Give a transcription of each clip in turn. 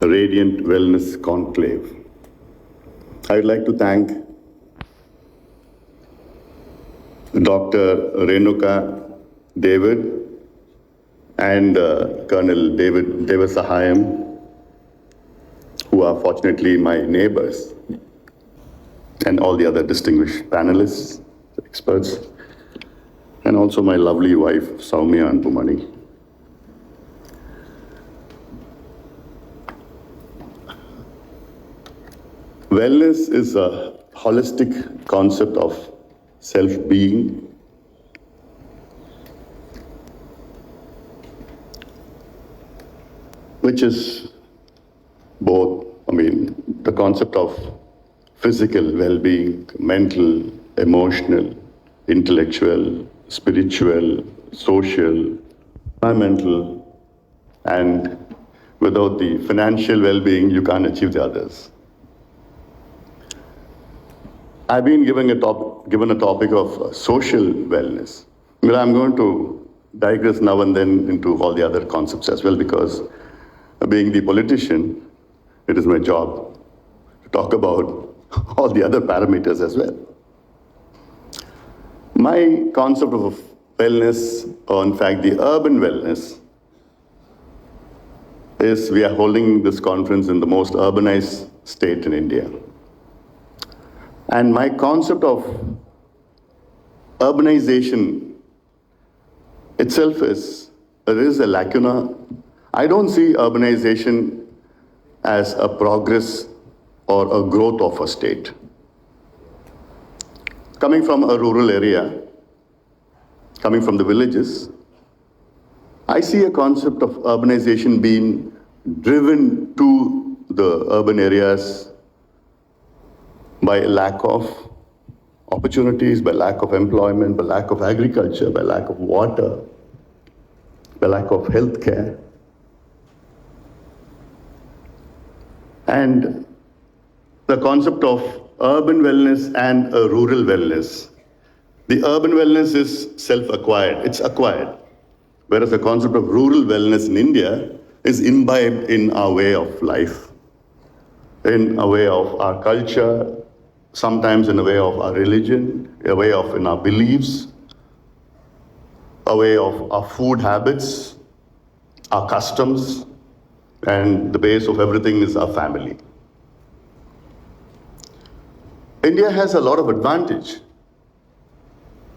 Radiant Wellness Conclave. I would like to thank Dr. Renuka David and Colonel David Devasahayam, who are fortunately my neighbors, and all the other distinguished panelists, experts, and also my lovely wife, Soumya Anpumani. Wellness is a holistic concept of self-being, which is both, the concept of physical well-being, mental, emotional, intellectual, spiritual, social, environmental, and without the financial well-being, you can't achieve the others. I've been given a topic of social wellness. I'm going to digress now and then into all the other concepts as well, because being the politician, it is my job to talk about all the other parameters as well. My concept of wellness, or in fact the urban wellness, is we are holding this conference in the most urbanized state in India. And my concept of urbanization itself there is a lacuna. I don't see urbanization as a progress or a growth of a state. Coming from a rural area, coming from the villages, I see a concept of urbanization being driven to the urban areas by lack of opportunities, by lack of employment, by lack of agriculture, by lack of water, by lack of health care. And the concept of urban wellness and a rural wellness. The urban wellness is self-acquired, it's acquired. Whereas the concept of rural wellness in India is imbibed in our way of life, in a way of our culture, sometimes in a way of our religion, a way of in our beliefs, a way of our food habits, our customs, and the base of everything is our family. India has a lot of advantage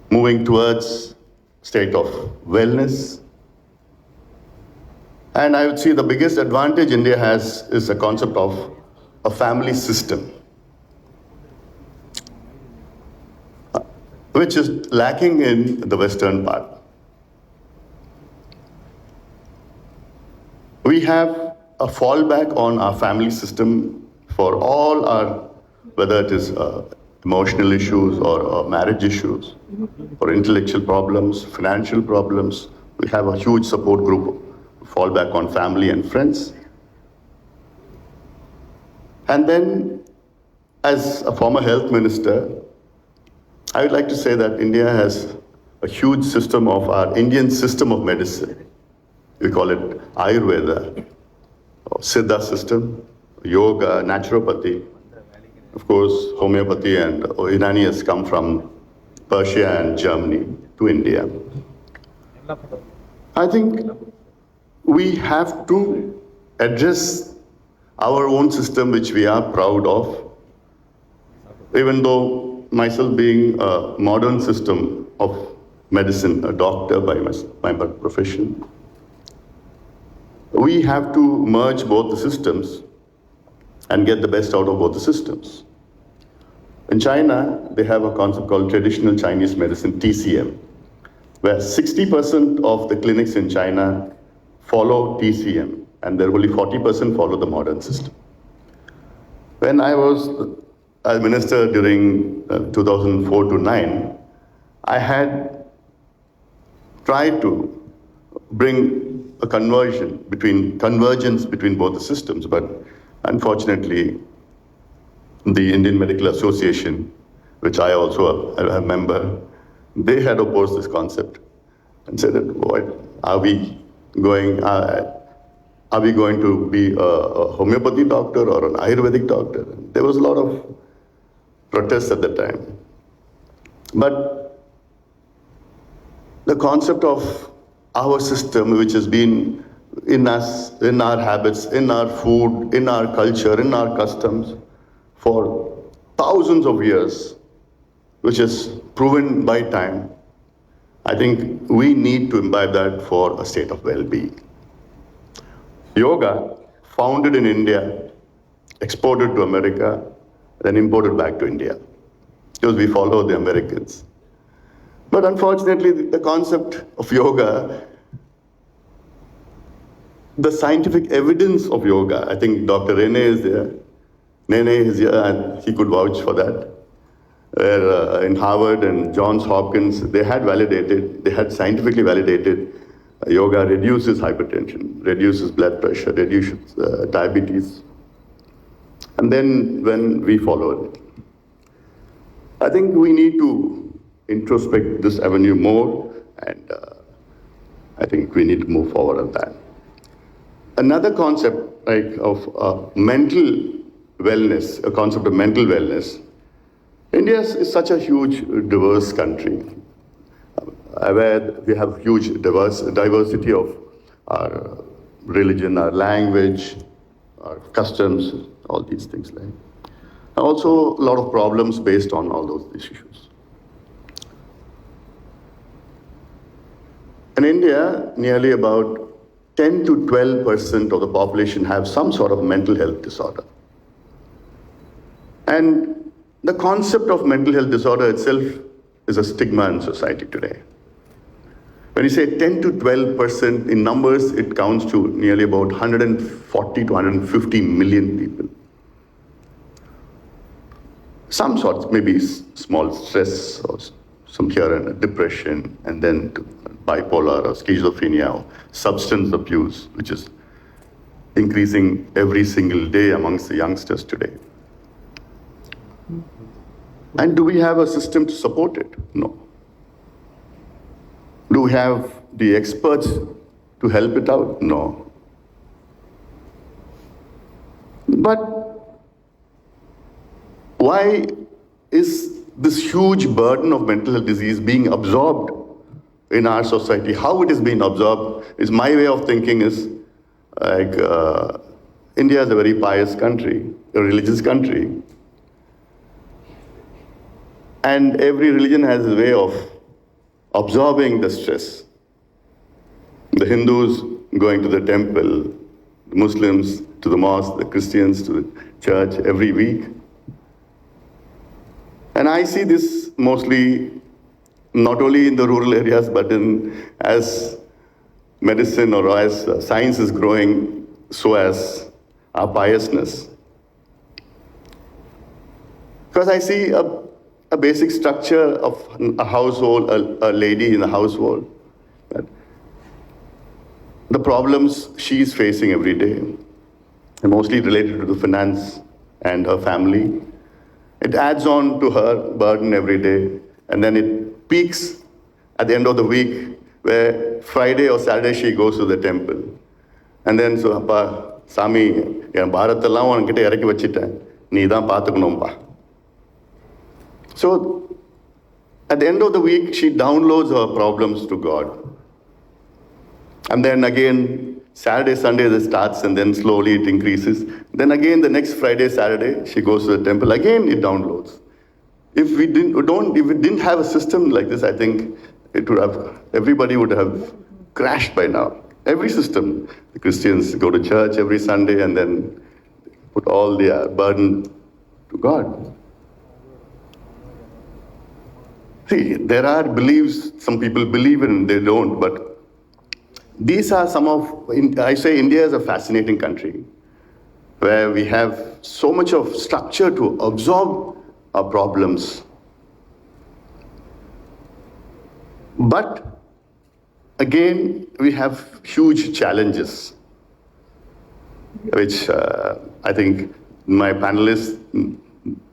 moving towards state of wellness. And I would say the biggest advantage India has is the concept of a family system, which is lacking in the Western part. We have a fallback on our family system for all our, whether it is emotional issues or marriage issues, or intellectual problems, financial problems. We have a huge support group, fall back on family and friends. And then, as a former health minister, I would like to say that India has a huge system of our Indian system of medicine. We call it Ayurveda, or Siddha system, yoga, naturopathy. Of course, homeopathy and Unani has come from Persia and Germany to India. I think we have to address our own system, which we are proud of, even though myself being a modern system of medicine, a doctor by my profession. We have to merge both the systems and get the best out of both the systems. In China, they have a concept called traditional Chinese medicine, TCM, where 60% of the clinics in China follow TCM, and there only 40% follow the modern system. When I was a minister during 2004 to 9, I had tried to bring a convergence between both the systems, but unfortunately, the Indian Medical Association, which I also am a member, they had opposed this concept and said, what are we going, Are we going to be a homeopathy doctor or an Ayurvedic doctor? There was a lot of protests at the time. But the concept of our system, which has been in us, in our habits, in our food, in our culture, in our customs, for thousands of years, which is proven by time, I think we need to imbibe that for a state of well-being. Yoga, founded in India, exported to America, then imported back to India, because we follow the Americans. But unfortunately, the concept of yoga, the scientific evidence of yoga, I think Dr. Rene is there, Nene is here, and he could vouch for that. Where in Harvard and Johns Hopkins, they had scientifically validated yoga reduces hypertension, reduces blood pressure, reduces diabetes. And then when we followed it, I think we need to introspect this avenue more, and I think we need to move forward on that. Another concept of mental wellness, a concept of mental wellness. India is such a huge, diverse country, where we have huge diversity of our religion, our language, our customs, all these things. And also a lot of problems based on all those issues. In India, nearly about 10 to 12% of the population have some sort of mental health disorder. And the concept of mental health disorder itself is a stigma in society today. When you say 10 to 12%, in numbers, it counts to nearly about 140 to 150 million people. Some sorts, maybe small stress or some here and a depression, and then bipolar or schizophrenia or substance abuse, which is increasing every single day amongst the youngsters today. And do we have a system to support it? No. Do we have the experts to help it out? No. But why is this huge burden of mental health disease being absorbed in our society? How it is being absorbed is my way of thinking is like India is a very pious country, a religious country. And every religion has a way of absorbing the stress. The Hindus going to the temple, the Muslims to the mosque, the Christians to the church every week. And I see this mostly not only in the rural areas, but as medicine or as science is growing, so as our piousness. Because I see a basic structure of a household, a lady in a household. The problems she is facing every day are mostly related to the finance and her family. It adds on to her burden every day, and then it peaks at the end of the week, where Friday or Saturday she goes to the temple. And then, so, Appa, Sami, en Bharathellam unkitta irakki vachitten, nee dhaan paathukanumpa. So, at the end of the week, she downloads her problems to God. And then again, Saturday, Sunday, it starts, and then slowly it increases. Then again, the next Friday, Saturday, she goes to the temple. Again, it downloads. If we didn't have a system like this, I think everybody would have crashed by now. Every system, the Christians go to church every Sunday and then put all their burden to God. See, there are beliefs, some people believe in, they don't, but these are some of, I say India is a fascinating country where we have so much of structure to absorb our problems. But again, we have huge challenges, which I think my panelists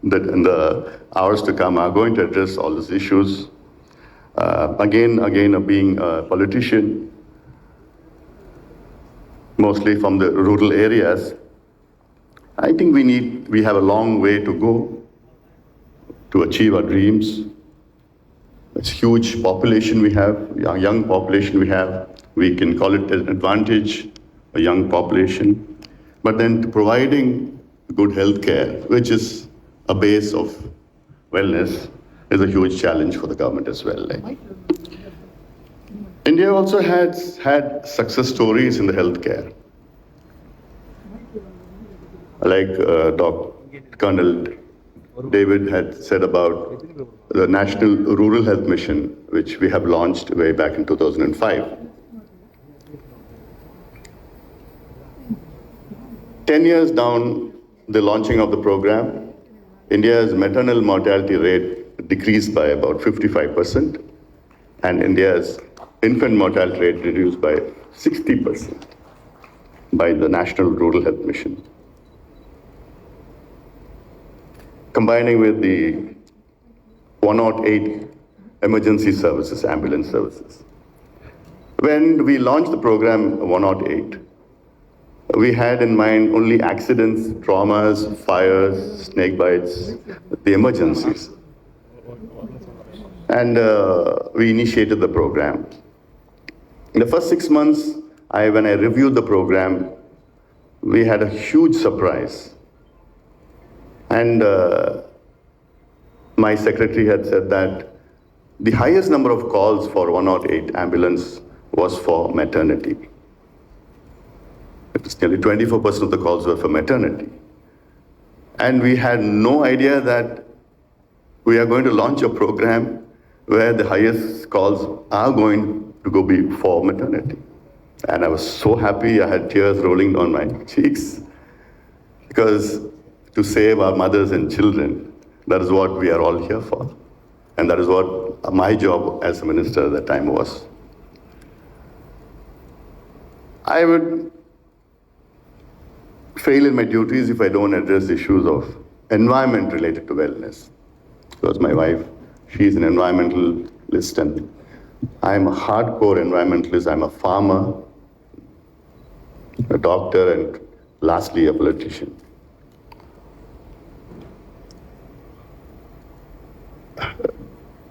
that in the hours to come are going to address all these issues. Again, being a politician, mostly from the rural areas. I think we have a long way to go to achieve our dreams. It's huge population we have, a young population we have. We can call it an advantage, a young population. But then providing good health care, which is a base of wellness, is a huge challenge for the government as well. India also has had success stories in the healthcare. Like Colonel David had said about the National Rural Health Mission, which we have launched way back in 2005. 10 years down the launching of the program, India's maternal mortality rate decreased by about 55%, and India's infant mortality rate reduced by 60% by the National Rural Health Mission. Combining with the 108 emergency services, ambulance services. When we launched the program 108, we had in mind only accidents, traumas, fires, snake bites, the emergencies. And we initiated the program. In the first 6 months, when I reviewed the program, we had a huge surprise. And my secretary had said that the highest number of calls for 108 ambulance was for maternity. It was nearly 24% of the calls were for maternity. And we had no idea that we are going to launch a program where the highest calls are going to go be for maternity. And I was so happy, I had tears rolling down my cheeks, because to save our mothers and children, that is what we are all here for. And that is what my job as a minister at that time was. I would fail in my duties if I don't address issues of environment related to wellness. Because my wife, she's an environmentalist, and I'm a hardcore environmentalist. I'm a farmer, a doctor, and lastly, a politician.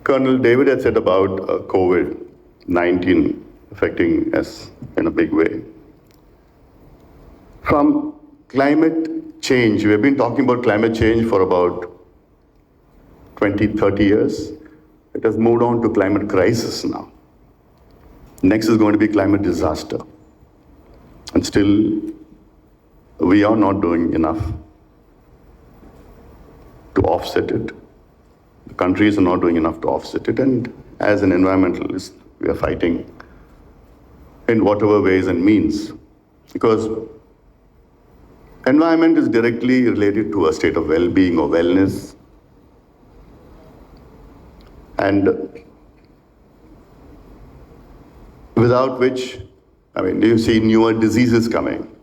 Colonel David had said about COVID-19 affecting us in a big way. From climate change, we have been talking about climate change for about 20, 30 years. It has moved on to climate crisis now. Next is going to be climate disaster. And still, we are not doing enough to offset it. The countries are not doing enough to offset it. And as an environmentalist, we are fighting in whatever ways and means. Because environment is directly related to a state of well-being or wellness. And without which, you see newer diseases coming.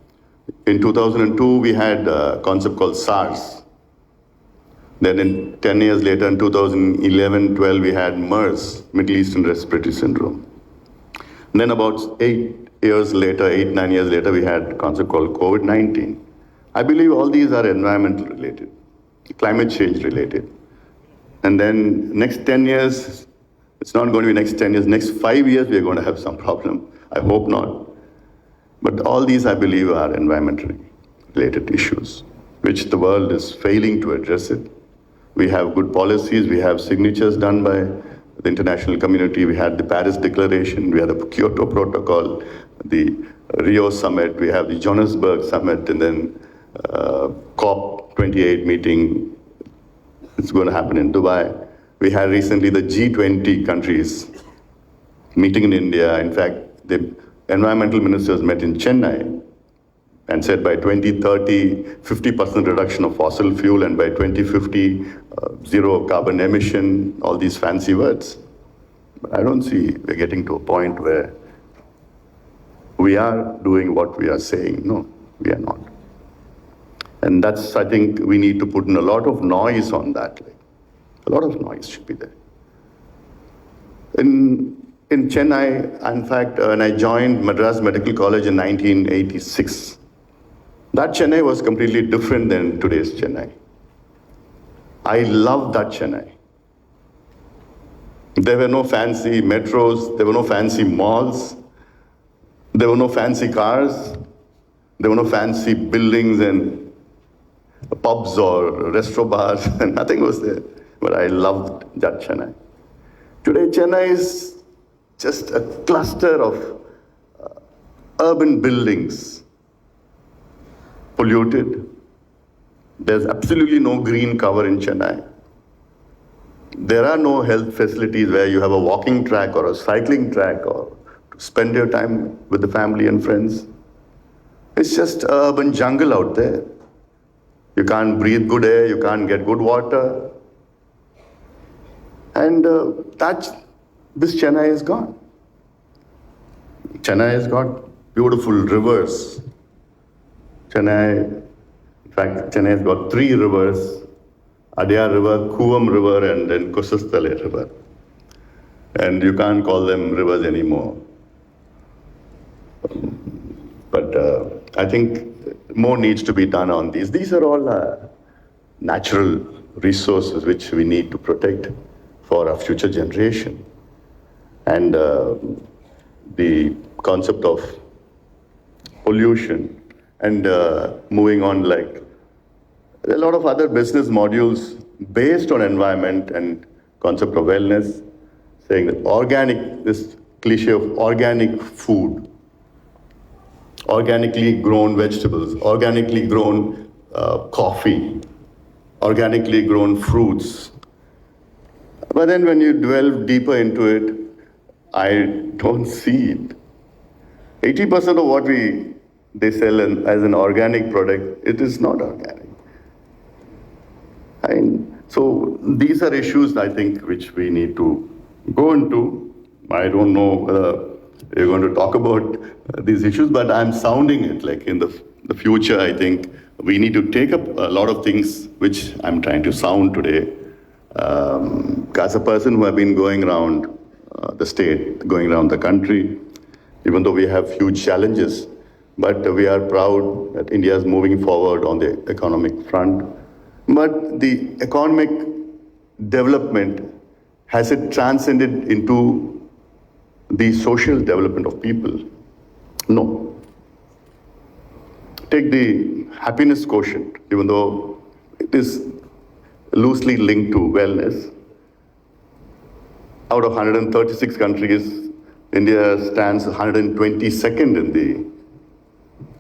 In 2002, we had a concept called SARS. Then 10 years later, in 2011-12, we had MERS, Middle Eastern Respiratory Syndrome. And then about 9 years later, we had a concept called COVID-19. I believe all these are environmental related, climate change related. And then next 10 years, it's not going to be next 10 years, next 5 years, we're going to have some problem. I hope not. But all these, I believe, are environmentally related issues, which the world is failing to address it. We have good policies, we have signatures done by the international community, we had the Paris Declaration, we had the Kyoto Protocol, the Rio Summit, we have the Johannesburg Summit, and then COP28 meeting. It's going to happen in Dubai. We had recently the G20 countries meeting in India. In fact, the environmental ministers met in Chennai and said by 2030, 50% reduction of fossil fuel, and by 2050, zero carbon emission, all these fancy words. But I don't see we're getting to a point where we are doing what we are saying. No, we are not. And that's, I think, we need to put in a lot of noise on that. A lot of noise should be there. In in Chennai, in fact, when I joined Madras Medical College in 1986, that Chennai was completely different than today's Chennai. I loved that Chennai. There were no fancy metros, there were no fancy malls, there were no fancy cars, there were no fancy buildings and pubs or resto bars, and nothing was there. But I loved that Chennai. Today, Chennai is just a cluster of urban buildings, polluted. There's absolutely no green cover in Chennai. There are no health facilities where you have a walking track or a cycling track or to spend your time with the family and friends. It's just urban jungle out there. You can't breathe good air, you can't get good water. And this Chennai is gone. Chennai has got beautiful rivers. In fact, Chennai has got 3 rivers, Adyar River, Kuvam River, and then Kusastale River. And you can't call them rivers anymore. But I think more needs to be done on these. These are all natural resources which we need to protect for our future generation. And the concept of pollution and moving on, like there are a lot of other business modules based on environment and concept of wellness, saying that organic, this cliche of organic food, organically grown vegetables, organically grown coffee, organically grown fruits. But then when you delve deeper into it, I don't see it. 80% of what they sell as an organic product, it is not organic. So these are issues, I think, which we need to go into. I don't know whether you're going to talk about these issues, but I'm sounding it. Like in the future, I think we need to take up a lot of things which I'm trying to sound today. As a person who have been going around the state, going around the country, even though we have huge challenges, but we are proud that India is moving forward on the economic front. But the economic development, has it transcended into the social development of people? No. Take the happiness quotient, even though it is loosely linked to wellness. Out of 136 countries, India stands 122nd in the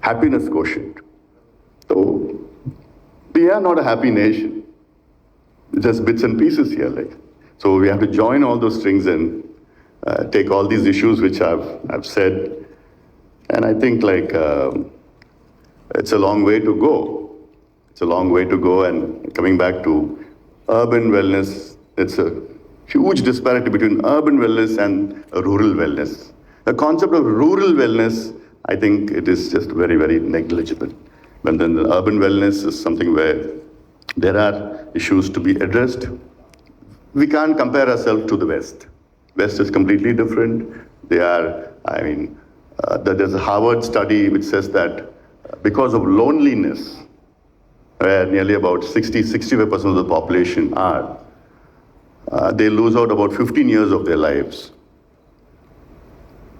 happiness quotient. So we are not a happy nation. Just bits and pieces here. So we have to join all those strings and take all these issues which I've said. And I think it's a long way to go. It's a long way to go. And coming back to urban wellness, it's a huge disparity between urban wellness and rural wellness. The concept of rural wellness, I think it is just very, very negligible. But then the urban wellness is something where there are issues to be addressed. We can't compare ourselves to the West. West is completely different. There's a Harvard study which says that because of loneliness, where nearly about 65% of the population are, they lose out about 15 years of their lives.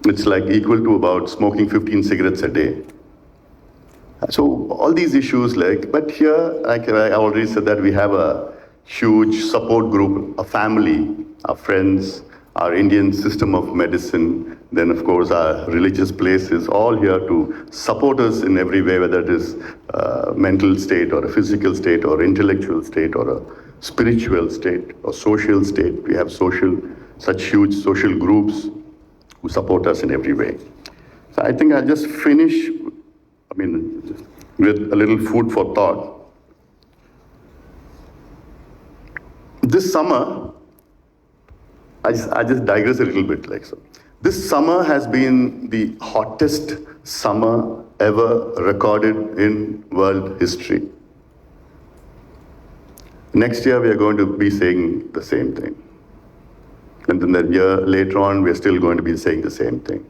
It's like equal to about smoking 15 cigarettes a day. So all these issues, but here, like I already said, that we have a huge support group, a family, our friends, our Indian system of medicine, then of course our religious places, all here to support us in every way, whether it is a mental state or a physical state or intellectual state or a spiritual state or social state. We have such huge social groups who support us in every way. So I think I'll just finish with a little food for thought. This summer, I just digress a little bit so. This summer has been the hottest summer ever recorded in world history. Next year, we are going to be saying the same thing. And then the year later on, we're still going to be saying the same thing.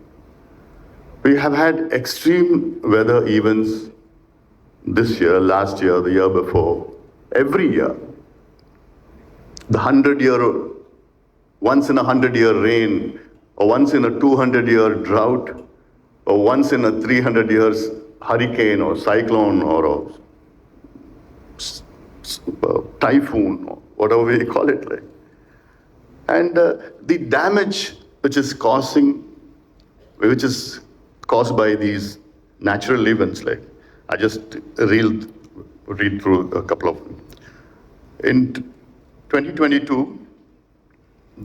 We have had extreme weather events this year, last year, the year before, every year. The 100-year, once in a 100-year rain, or once in a 200-year drought, or once in a 300 years hurricane or cyclone or a typhoon, or whatever we call it. Like. And the damage which is caused by these natural events, like I just read through a couple of them. In 2022,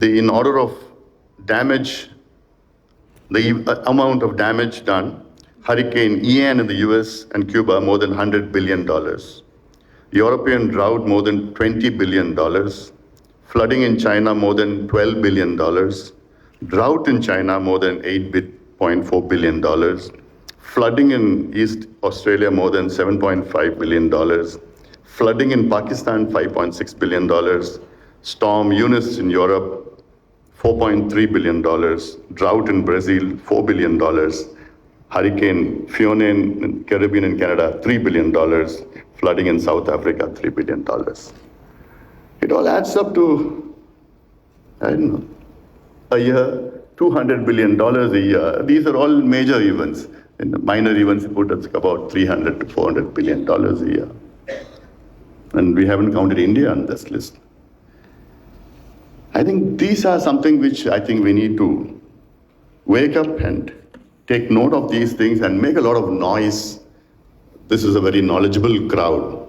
in order of damage, the amount of damage done, Hurricane Ian in the US and Cuba, more than $100 billion. European drought, more than $20 billion. Flooding in China, more than $12 billion. Drought in China, more than $8.4 billion. Flooding in East Australia, more than $7.5 billion. Flooding in Pakistan, $5.6 billion. Storm Eunice in Europe, $4.3 billion. Drought in Brazil, $4 billion. Hurricane Fiona in Caribbean and Canada, $3 billion. Flooding in South Africa, $3 billion. It all adds up to, I don't know, a year, $200 billion a year. These are all major events. And the minor events put us about $300 to $400 billion a year. And we haven't counted India on this list. I think these are something which I think we need to wake up and take note of these things and make a lot of noise. This is a very knowledgeable crowd.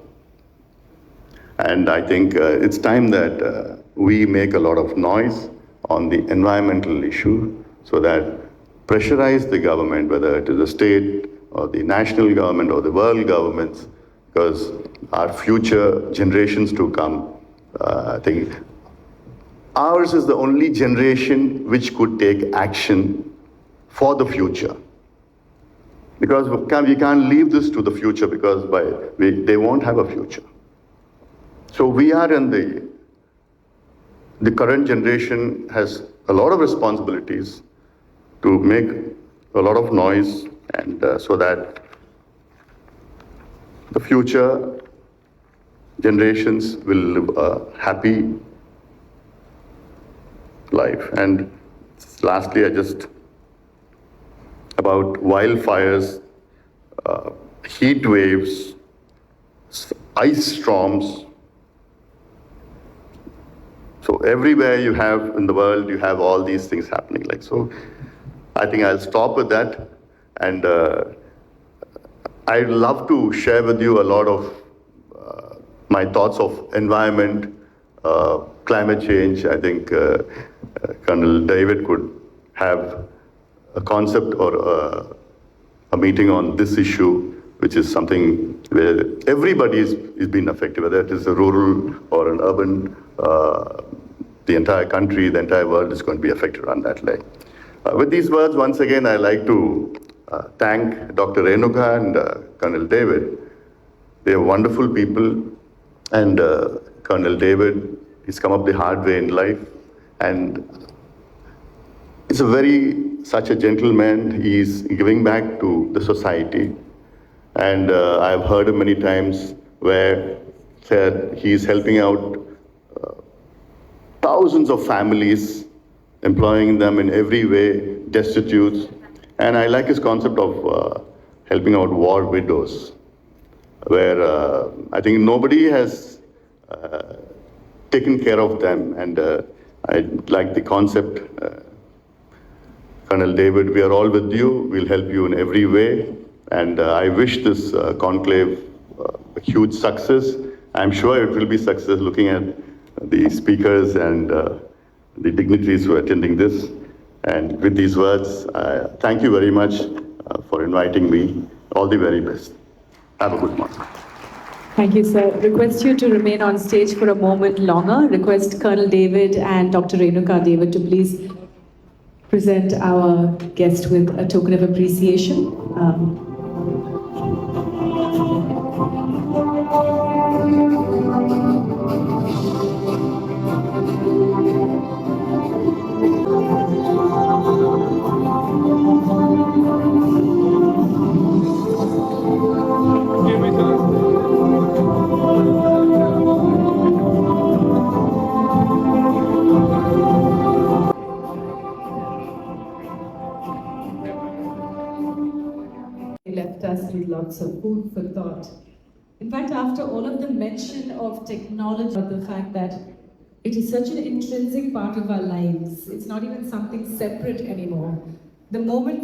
And I think it's time that we make a lot of noise on the environmental issue so that pressurize the government, whether it is the state or the national government or the world governments, because our future generations to come, I think ours is the only generation which could take action for the future. Because we can't leave this to the future because they won't have a future. So we are in the current generation has a lot of responsibilities to make a lot of noise and so that the future generations will live a happy life. And lastly, about wildfires, heat waves, ice storms. So everywhere you have in the world, you have all these things happening. Like so, I think I'll stop with that. And I'd love to share with you a lot of my thoughts of environment, climate change. I think Colonel David could have a concept or a meeting on this issue, which is something where everybody is being affected, whether it is a rural or an urban, the entire country, the entire world is going to be affected on that leg. With these words, once again, I'd like to thank Dr. Renuka and Colonel David. They are wonderful people, and Colonel David, he's come up the hard way in life, and he's such a gentleman. He's giving back to the society. And I've heard him many times where he's helping out thousands of families, employing them in every way, destitute. And I like his concept of helping out war widows, where I think nobody has taken care of them. And I like the concept. Colonel David, we are all with you. We'll help you in every way. And I wish this conclave a huge success. I'm sure it will be success looking at the speakers and the dignitaries who are attending this. And with these words, thank you very much for inviting me. All the very best. Have a good morning. Thank you, sir. Request you to remain on stage for a moment longer. Request Colonel David and Dr. Renuka David to please present our guest with a token of appreciation. us with lots of food for thought. In fact, after all of the mention of technology, the fact that it is such an intrinsic part of our lives, it's not even something separate anymore. The moment